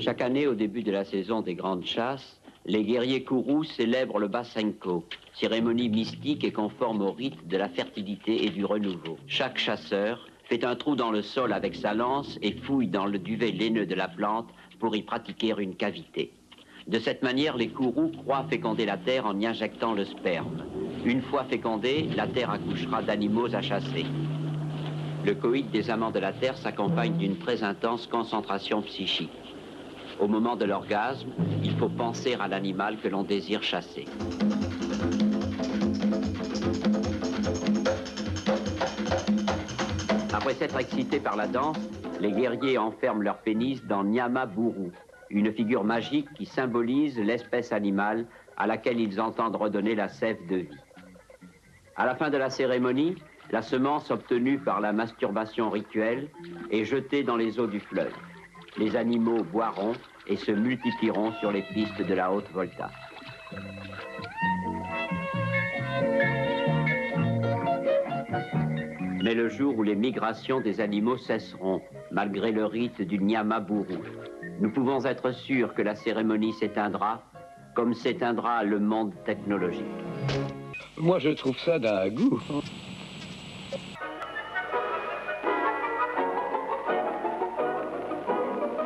Chaque année, au début de la saison des grandes chasses, les guerriers kourous célèbrent le Basenko, cérémonie mystique et conforme au rite de la fertilité et du renouveau. Chaque chasseur fait un trou dans le sol avec sa lance et fouille dans le duvet laineux de la plante pour y pratiquer une cavité. De cette manière, les kourous croient féconder la terre en y injectant le sperme. Une fois fécondée, la terre accouchera d'animaux à chasser. Le coït des amants de la terre s'accompagne d'une très intense concentration psychique. Au moment de l'orgasme, il faut penser à l'animal que l'on désire chasser. Après s'être excités par la danse, les guerriers enferment leur pénis dans Nyama Buru, une figure magique qui symbolise l'espèce animale à laquelle ils entendent redonner la sève de vie. À la fin de la cérémonie, la semence obtenue par la masturbation rituelle est jetée dans les eaux du fleuve. Les animaux boiront et se multiplieront sur les pistes de la haute volta. Mais le jour où les migrations des animaux cesseront, malgré le rite du Nyama Buru, nous pouvons être sûrs que la cérémonie s'éteindra, comme s'éteindra le monde technologique. Moi, je trouve ça d'un goût.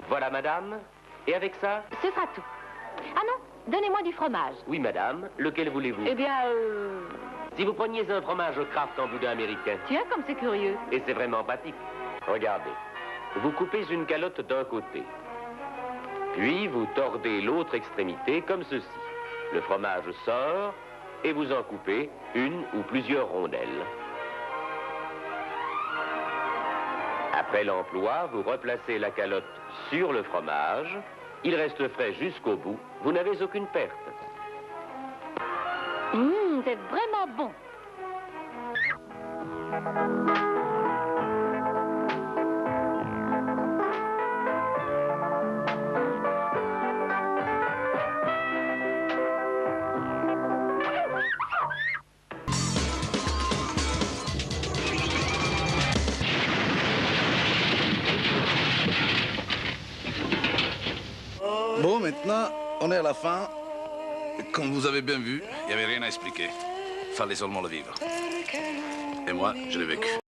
Voilà, madame. Et avec ça? Ce sera tout. Ah non, donnez-moi du fromage. Oui, madame. Lequel voulez-vous? Eh bien, Si vous preniez un fromage Kraft en boudin américain. Tiens, comme c'est curieux. Et c'est vraiment pratique. Regardez. Vous coupez une calotte d'un côté. Puis vous tordez l'autre extrémité comme ceci. Le fromage sort et vous en coupez une ou plusieurs rondelles. Après l'emploi, vous replacez la calotte sur le fromage. Il reste frais jusqu'au bout. Vous n'avez aucune perte. C'est vraiment bon. Bon, maintenant, on est à la fin. Comme vous avez bien vu, il n'y avait rien à expliquer. Fallait seulement le vivre. Et moi, je l'ai vécu.